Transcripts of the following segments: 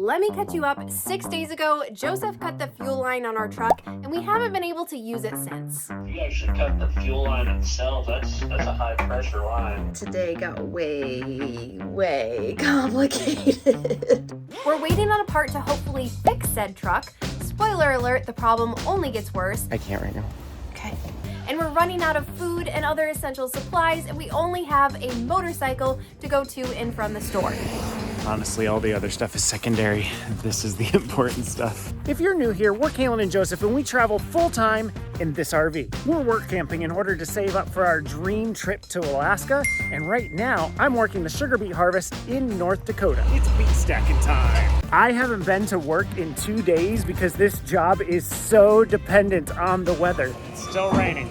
let me catch you up. 6 days ago, Joseph cut the fuel line on our truck, and we haven't been able to use it since. You actually cut the fuel line itself. That's a high pressure line. Today got way complicated. We're waiting on a part to hopefully fix said truck. Spoiler alert, the problem only gets worse. I can't right now. Okay. And we're running out of food and other essential supplies, and we only have a motorcycle to go to and from the store. Honestly, all the other stuff is secondary. This is the important stuff. If you're new here, we're Kalyn and Joseph, and we travel full-time in this RV. We're work camping in order to save up for our dream trip to Alaska, and right now, I'm working the sugar beet harvest in North Dakota. It's beet stacking time. I haven't been to work in 2 days because this job is so dependent on the weather. It's still raining.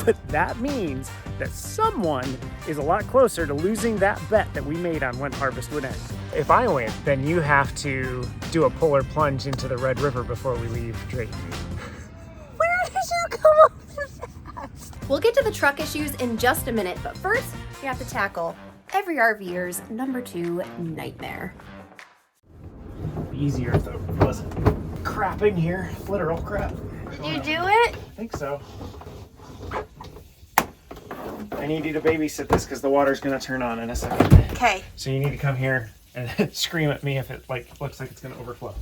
But that means that someone is a lot closer to losing that bet that we made on when harvest would end. If I win, then you have to do a polar plunge into the Red River before we leave Drayton. Where did you come up with that? We'll get to the truck issues in just a minute, but first, we have to tackle every RVer's number 2 nightmare. Easier if it wasn't crapping here, literal crap. Did you do it? I think so. I need you to babysit this because the water's gonna turn on in a second. Okay. So you need to come here and scream at me if it looks like it's gonna overflow.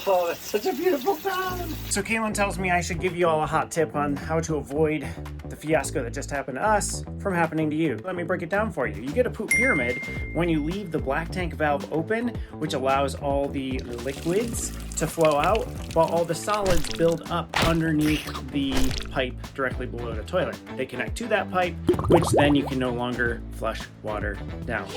Oh, that's such a beautiful town. So Kalyn tells me I should give you all a hot tip on how to avoid the fiasco that just happened to us from happening to you. Let me break it down for you. You get a poop pyramid when you leave the black tank valve open, which allows all the liquids to flow out, while all the solids build up underneath the pipe directly below the toilet. They connect to that pipe, which then you can no longer flush water down.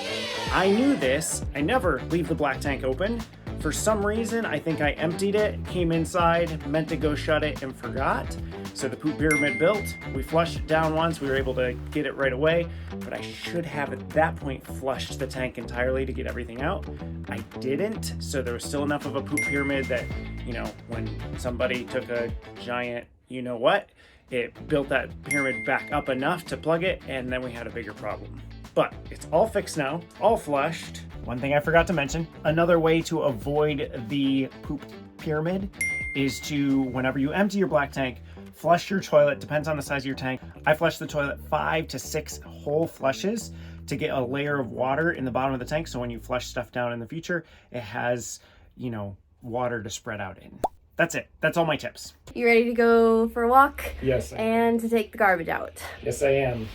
I knew this. I never leave the black tank open. For some reason, I think I emptied it, came inside, meant to go shut it, and forgot. So the poop pyramid built. We flushed it down once. We were able to get it right away, but I should have at that point flushed the tank entirely to get everything out. I didn't, so there was still enough of a poop pyramid that, you know, when somebody took a giant, you know what, it built that pyramid back up enough to plug it, and then we had a bigger problem. But it's all fixed now, all flushed. One thing I forgot to mention, another way to avoid the poop pyramid is to, whenever you empty your black tank, flush your toilet. Depends on the size of your tank. I flush the toilet 5 to 6 whole flushes to get a layer of water in the bottom of the tank. So when you flush stuff down in the future, it has, you know, water to spread out in. That's it. That's all my tips. You ready to go for a walk? Yes. And to take the garbage out? Yes, I am.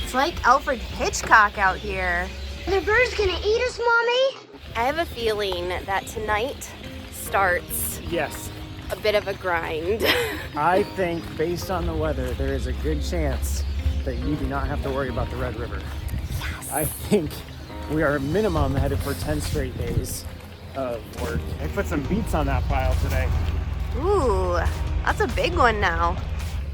It's like Alfred Hitchcock out here. The bird's gonna eat us, Mommy? I have a feeling that tonight starts Yes. a bit of a grind. I think based on the weather, there is a good chance that you do not have to worry about the Red River. Yes. I think we are minimum headed for 10 straight days of work. I put some beets on that pile today. Ooh, that's a big one now.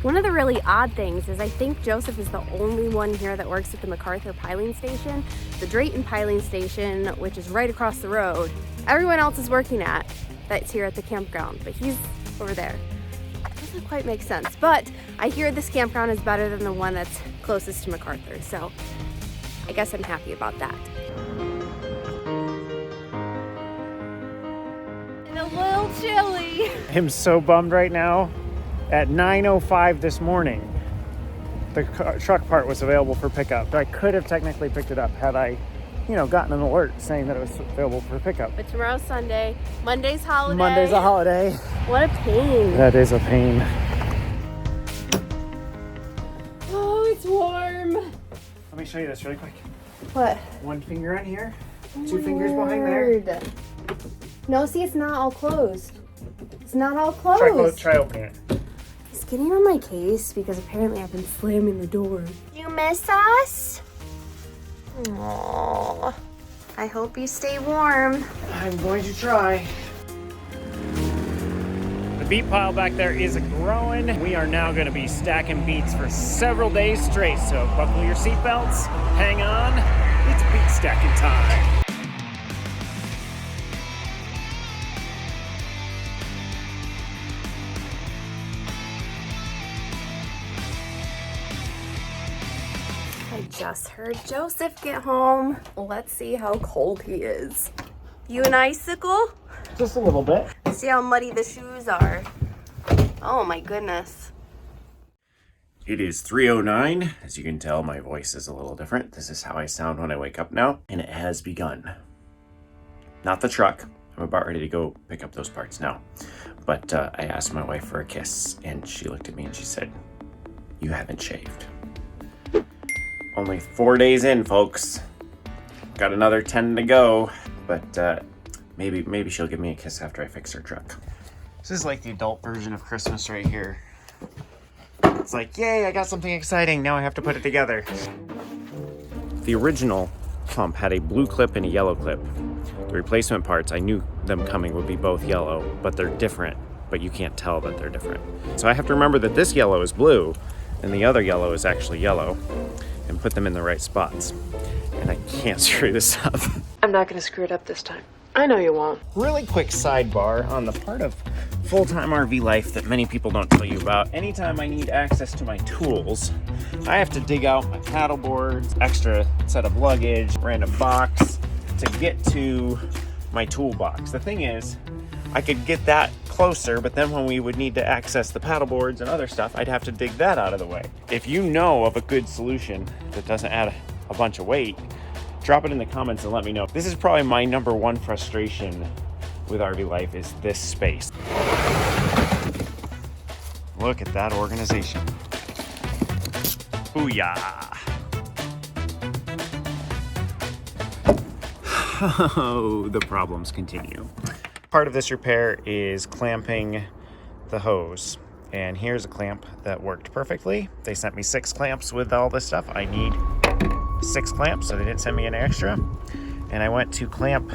One of the really odd things is I think Joseph is the only one here that works at the MacArthur piling station. The Drayton piling station, which is right across the road, everyone else is working at that's here at the campground, but he's over there. Doesn't quite make sense, but I hear this campground is better than the one that's closest to MacArthur, so I guess I'm happy about that. And a little chilly. I'm so bummed right now. At 9:05 this morning, the truck part was available for pickup. I could have technically picked it up had I, you know, gotten an alert saying that it was available for pickup. But tomorrow's Sunday. Monday's holiday. Monday's a holiday. What a pain. That is a pain. Oh, it's warm. Let me show you this really quick. What? One finger on here, Oh two my fingers behind there. word. No, see, it's not all closed. It's not all closed. Try opening it. He's getting on my case because apparently I've been slamming the door. You miss us? Aww. I hope you stay warm. I'm going to try. The beet pile back there is growing. We are now going to be stacking beets for several days straight. So buckle your seatbelts, hang on. It's beet stacking time. just heard Joseph get home. Let's see how cold he is. You an icicle? Just a little bit. See how muddy the shoes are. Oh my goodness. It is 3:09. As you can tell, my voice is a little different. This is how I sound when I wake up now, and it has begun. Not the truck. I'm about ready to go pick up those parts now. But I asked my wife for a kiss, and she looked at me and she said, "You haven't shaved." Only 4 days in, folks. Got another 10 to go, but maybe she'll give me a kiss after I fix her truck. This is like the adult version of Christmas right here. It's like, yay, I got something exciting. Now I have to put it together. The original pump had a blue clip and a yellow clip. The replacement parts, I knew them coming would be both yellow, but they're different, but you can't tell that they're different. So I have to remember that this yellow is blue and the other yellow is actually yellow, and put them in the right spots. And I can't screw this up. I'm not gonna screw it up this time. I know you won't. Really quick sidebar on the part of full-time RV life that many people don't tell you about. Anytime I need access to my tools, I have to dig out my paddle boards, extra set of luggage, random box to get to my toolbox. The thing is, I could get that closer, but then when we would need to access the paddle boards and other stuff, I'd have to dig that out of the way. If you know of a good solution that doesn't add a bunch of weight, drop it in the comments and let me know. This is probably my number one frustration with RV life is this space. Look at that organization. Booyah! Oh, the problems continue. Part of this repair is clamping the hose. And here's a clamp that worked perfectly. They sent me 6 clamps with all this stuff. I need 6 clamps, so they didn't send me an extra. And I went to clamp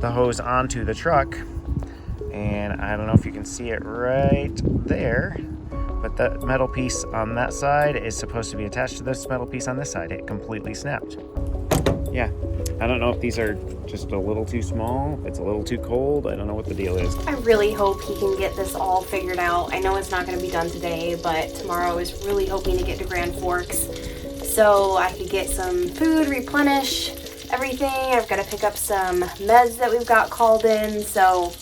the hose onto the truck. And I don't know if you can see it right there, but that metal piece on that side is supposed to be attached to this metal piece on this side. It completely snapped. Yeah, I don't know if these are just a little too small, if it's a little too cold. I don't know what the deal is. I really hope he can get this all figured out. I know it's not going to be done today, but tomorrow I was really hoping to get to Grand Forks so I could get some food, replenish everything. I've got to pick up some meds that we've got called in, so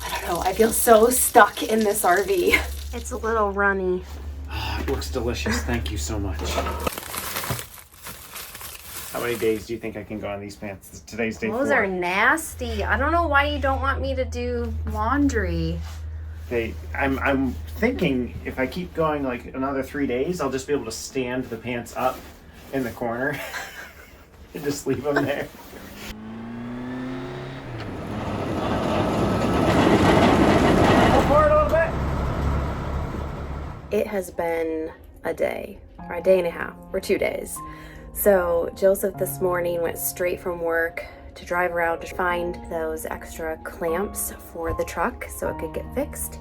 I don't know. I feel so stuck in this RV. It's a little runny. Oh, it looks delicious. Thank you so much. How many days do you think I can go on these pants? Today's day 4. Those are nasty. I don't know why you don't want me to do laundry. I'm thinking if I keep going like another 3 days, I'll just be able to stand the pants up in the corner and just leave them there. Go for it a little bit. It has been a day, or a day and a half, or 2 days. So Joseph this morning went straight from work to drive around to find those extra clamps for the truck so it could get fixed.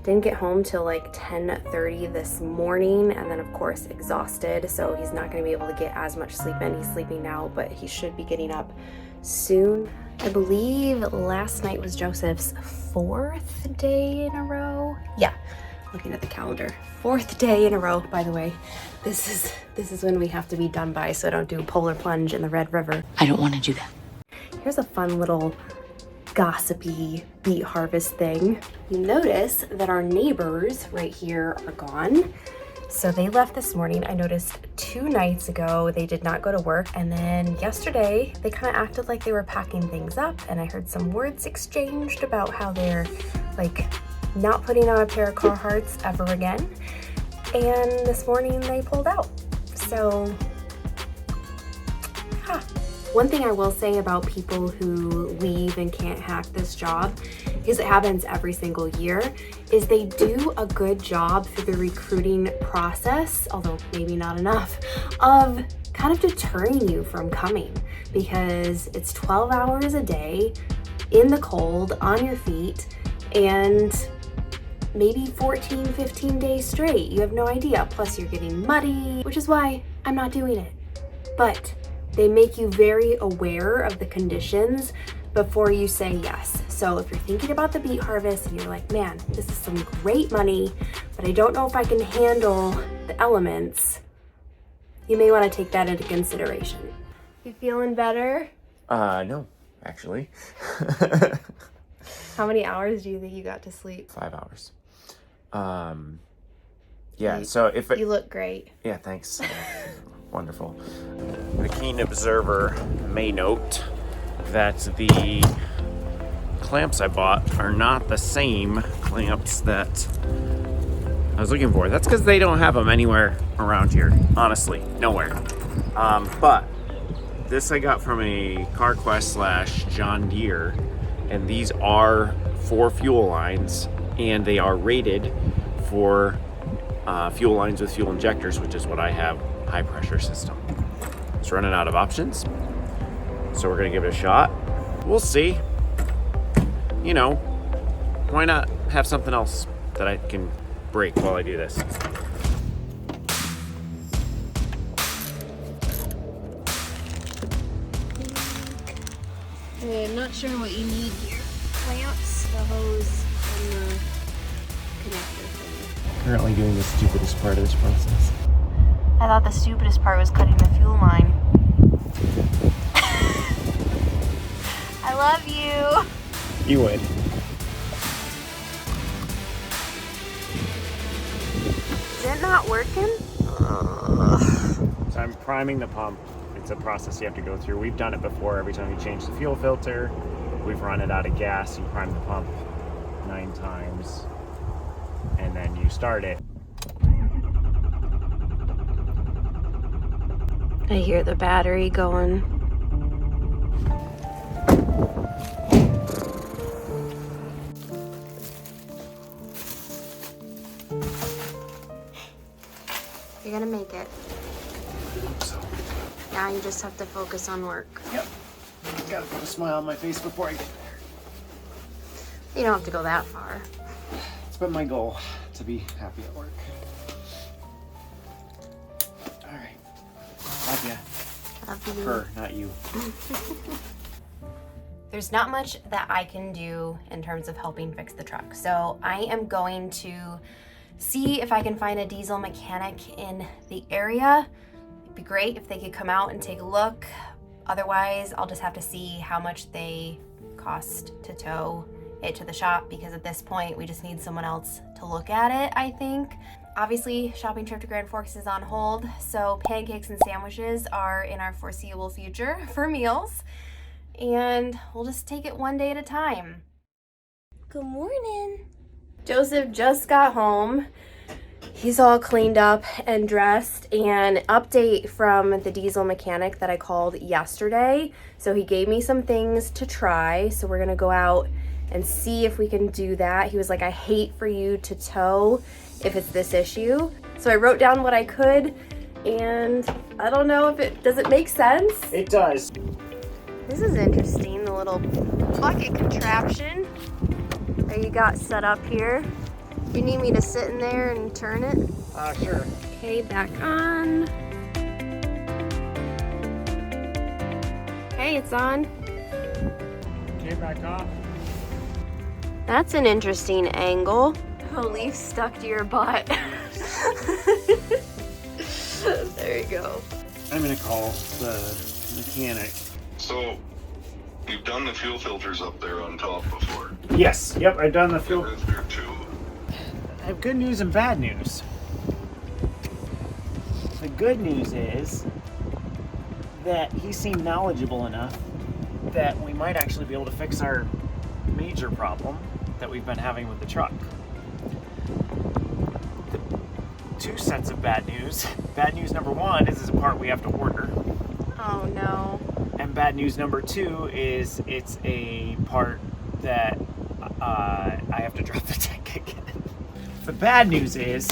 Didn't get home till like 10:30 this morning, and then of course exhausted, so he's not going to be able to get as much sleep in. He's sleeping now, but he should be getting up soon. I believe last night was Joseph's 4th day in a row. Yeah, looking at the calendar. 4th day in a row, by the way. This is when we have to be done by, so I don't do polar plunge in the Red River. I don't want to do that. Here's a fun little gossipy beet harvest thing. You notice that our neighbors right here are gone. So they left this morning. I noticed 2 nights ago they did not go to work, and then yesterday they kind of acted like they were packing things up, and I heard some words exchanged about how they're like not putting on a pair of Carhartts ever again. And this morning they pulled out. So, One thing I will say about people who leave and can't hack this job, because it happens every single year, is they do a good job through the recruiting process, although maybe not enough, of kind of deterring you from coming, because it's 12 hours a day in the cold on your feet and maybe 14, 15 days straight. You have no idea. Plus you're getting muddy, which is why I'm not doing it. But they make you very aware of the conditions before you say yes. So if you're thinking about the beet harvest and you're like, man, this is some great money, but I don't know if I can handle the elements, You may want to take that into consideration. You feeling better? No, actually. How many hours do you think you got to sleep? 5 hours. Yeah, so if it... You look great. Yeah, thanks. Wonderful. The keen observer may note that the clamps I bought are not the same clamps that I was looking for. That's because they don't have them anywhere around here. Honestly, nowhere. But this I got from a CarQuest / John Deere, and these are 4 fuel lines, and they are rated for fuel lines with fuel injectors, which is what I have, high pressure system. It's running out of options, so we're gonna give it a shot. We'll see. You know, why not have something else that I can break while I do this? I'm not sure what you need here. Clamps, the hose, and the connector thing. Currently doing the stupidest part of this process. I thought the stupidest part was cutting the fuel line. I love you. You would. Is it not working? So I'm priming the pump. It's a process you have to go through. We've done it before. Every time you change the fuel filter, we've run it out of gas. You prime the pump 9 times, and then you start it. I hear the battery going. You're gonna make it. So, Now you just have to focus on work. yep. Gotta put a smile on my face before I get there. You don't have to go that far. It's been my goal to be happy at work. All right. Love ya. Love you. Her, not you. There's not much that I can do in terms of helping fix the truck. So I am going to see if I can find a diesel mechanic in the area. It'd be great if they could come out and take a look. Otherwise, I'll just have to see how much they cost to tow it to the shop, because at this point we just need someone else to look at it, I think. Obviously, shopping trip to Grand Forks is on hold, so pancakes and sandwiches are in our foreseeable future for meals, and we'll just take it one day at a time. Good morning. Joseph just got home. He's all cleaned up and dressed, and update from the diesel mechanic that I called yesterday. So he gave me some things to try, so we're gonna go out and see if we can do that. He was like, I hate for you to tow if it's this issue. So I wrote down what I could, and I don't know if does it make sense? It does. This is interesting, the little bucket contraption that you got set up here. You need me to sit in there and turn it? Sure. Okay, back on. Okay, it's on. Okay, back off. That's an interesting angle. A leaf stuck to your butt. There you go. I'm gonna call the mechanic. So, you've done the fuel filters up there on top before. Yes, yep, I've done the fuel. Is there two? I have good news and bad news. The good news is that he seemed knowledgeable enough that we might actually be able to fix our major problem that we've been having with the truck. The 2 sets of bad news. Bad news number 1 is it's a part we have to order. Oh no. And bad news number 2 is it's a part that I have to drop the tank again. The bad news is,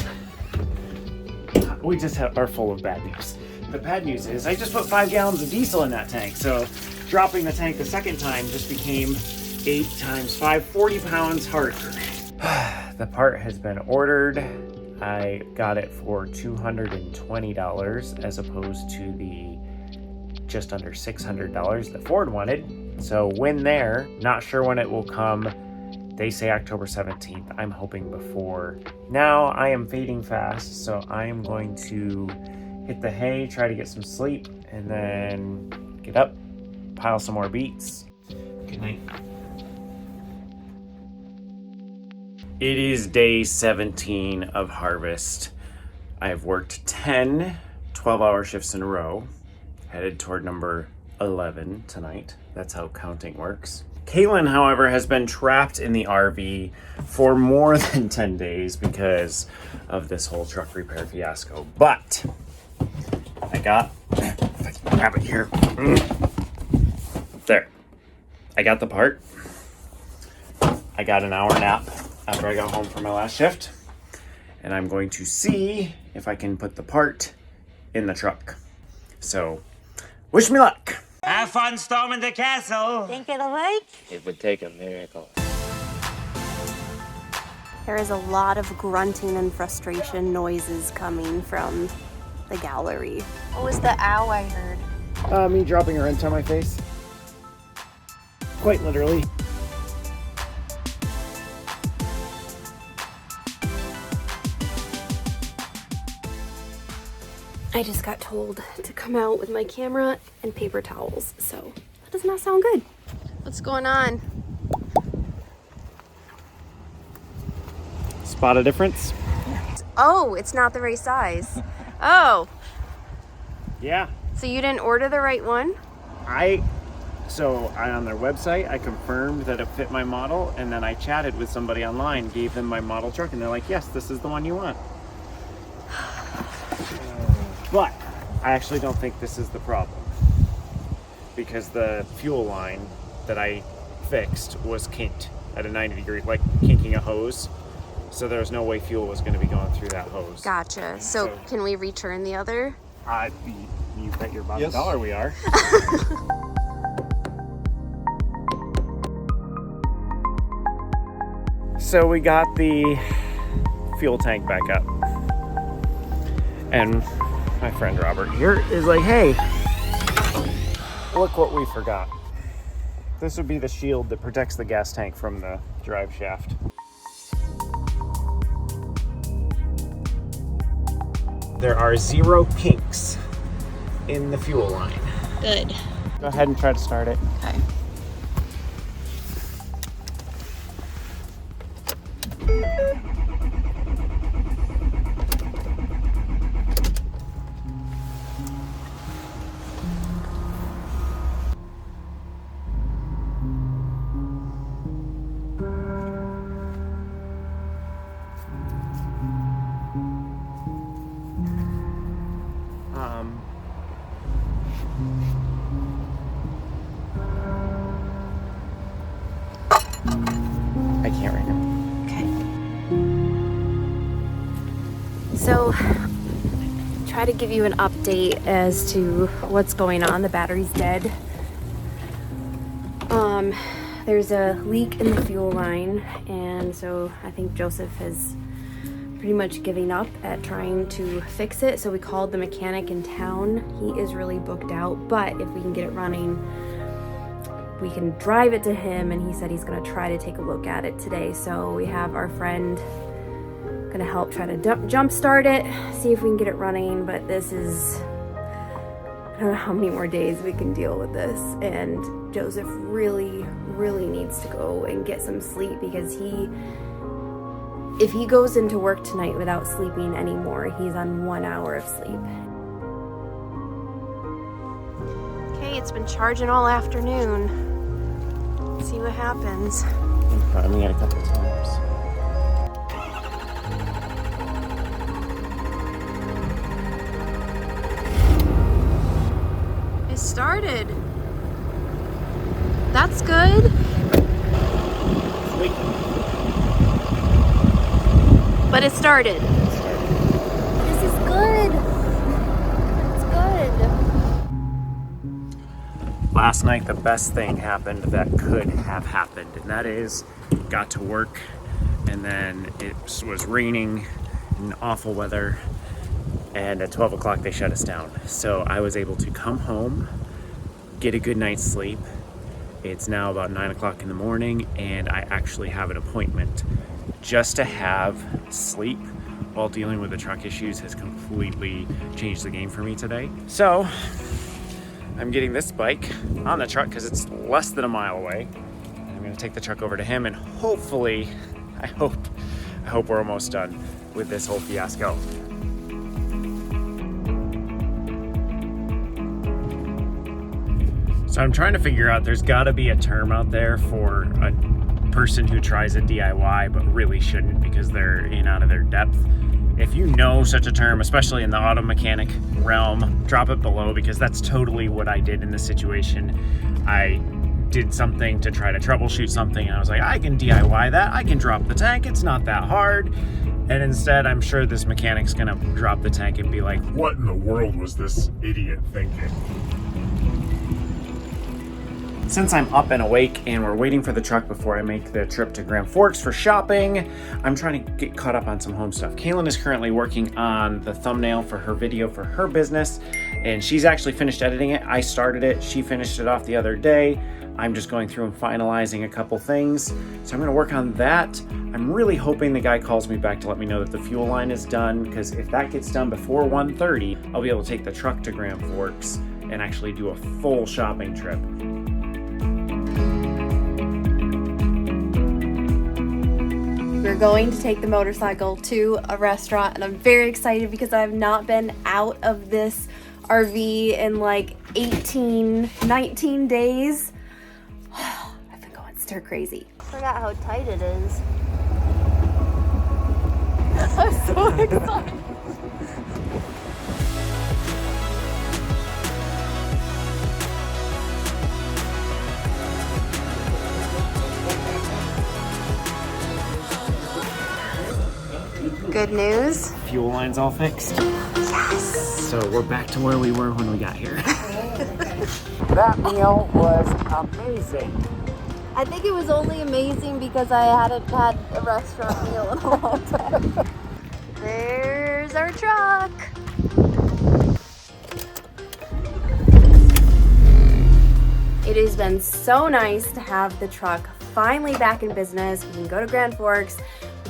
we just are full of bad news. The bad news is I just put 5 gallons of diesel in that tank, so dropping the tank the second time just became 8 times 5, 40 pounds harder. The part has been ordered. I got it for $220 as opposed to the just under $600 that Ford wanted. So win there. Not sure when it will come. They say October 17th. I'm hoping before. Now I am fading fast, so I am going to hit the hay, try to get some sleep, and then get up, pile some more beets. Good night. It is day 17 of harvest. I have worked 10 12-hour shifts in a row, headed toward number 11 tonight. That's how counting works. Kalyn, however, has been trapped in the RV for more than 10 days because of this whole truck repair fiasco. But I got, if I can grab it here, there. I got the part. I got an hour nap after I got home from my last shift, and I'm going to see if I can put the part in the truck. So, wish me luck. Have fun storming the castle. Think it'll work? It would take a miracle. There is a lot of grunting and frustration noises coming from the gallery. What was the ow I heard? Me dropping a wrench on my face. Quite literally. I just got told to come out with my camera and paper towels, so that does not sound good. What's going on? Spot a difference? Oh, it's not the right size. Oh, Yeah. so you didn't order the right one? On their website, I confirmed that it fit my model, and then I chatted with somebody online, gave them my model truck, and they're like, yes, this is the one you want. But I actually don't think this is the problem, because the fuel line that I fixed was kinked at a 90 degree, like kinking a hose. So there was no way fuel was going to be going through that hose. Gotcha. So can we return the other? You bet your bottom dollar we are. So we got the fuel tank back up, and my friend Robert here is like, hey, look what we forgot. This would be the shield that protects the gas tank from the drive shaft. There are 0 kinks in the fuel line. Good. Go ahead and try to start it. Okay. I can't right now. Okay. So, try to give you an update as to what's going on. The battery's dead. There's a leak in the fuel line, and so I think Joseph is pretty much giving up at trying to fix it. So we called the mechanic in town. He is really booked out, but if we can get it running, we can drive it to him, and he said he's gonna try to take a look at it today. So we have our friend gonna help try to jump start it, see if we can get it running, but this is, I don't know how many more days we can deal with this. And Joseph really needs to go and get some sleep, because if he goes into work tonight without sleeping anymore, he's on 1 hour of sleep. Okay, it's been charging all afternoon. Let's see what happens. Priming it a couple times. It started. That's good. Wait. But it started. This is good. It's good. Last night, the best thing happened that could have happened, and that is got to work, and then it was raining and awful weather, and at 12 o'clock they shut us down. So I was able to come home, get a good night's sleep. It's now about 9 o'clock in the morning, and I actually have an appointment just to have sleep while dealing with the truck issues has completely changed the game for me today. So I'm getting this bike on the truck because it's less than a mile away. I'm gonna take the truck over to him, and hopefully, I hope we're almost done with this whole fiasco. So I'm trying to figure out, there's gotta be a term out there for a person who tries a DIY but really shouldn't because they're in out of their depth. If you know such a term, especially in the auto mechanic realm, drop it below, because that's totally what I did in this situation. I did something to try to troubleshoot something, and I was like, I can DIY that, I can drop the tank, it's not that hard. And instead, I'm sure this mechanic's gonna drop the tank and be like, what in the world was this idiot thinking? Since I'm up and awake and we're waiting for the truck before I make the trip to Grand Forks for shopping, I'm trying to get caught up on some home stuff. Kalyn is currently working on the thumbnail for her video for her business, and she's actually finished editing it. I started it, she finished it off the other day. I'm just going through and finalizing a couple things. So I'm gonna work on that. I'm really hoping the guy calls me back to let me know that the fuel line is done, because if that gets done before 1:30, I'll be able to take the truck to Grand Forks and actually do a full shopping trip. We're going to take the motorcycle to a restaurant, and I'm very excited because I've not been out of this RV in like 19 days. I've been going stir crazy. I forgot how tight it is. I'm so excited. Good news. Fuel line's all fixed. Yes. So we're back to where we were when we got here. That meal was amazing. I think it was only amazing because I hadn't had a restaurant meal in a long time. There's our truck. It has been so nice to have the truck finally back in business. We can go to Grand Forks.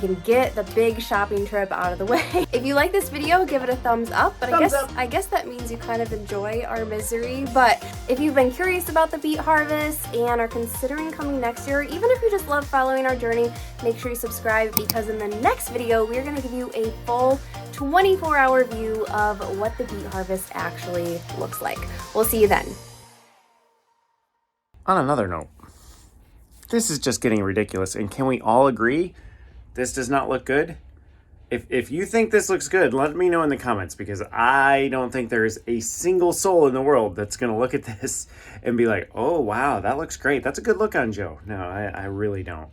We can get the big shopping trip out of the way. If you like this video, give it a thumbs up. But I guess that means you kind of enjoy our misery. But if you've been curious about the beet harvest and are considering coming next year, even if you just love following our journey, make sure you subscribe, because in the next video, we're gonna give you a full 24-hour view of what the beet harvest actually looks like. We'll see you then. On another note, this is just getting ridiculous, and can we all agree this does not look good? If you think this looks good, let me know in the comments, because I don't think there's a single soul in the world that's going to look at this and be like, oh, wow, that looks great. That's a good look on Joe. No, I really don't.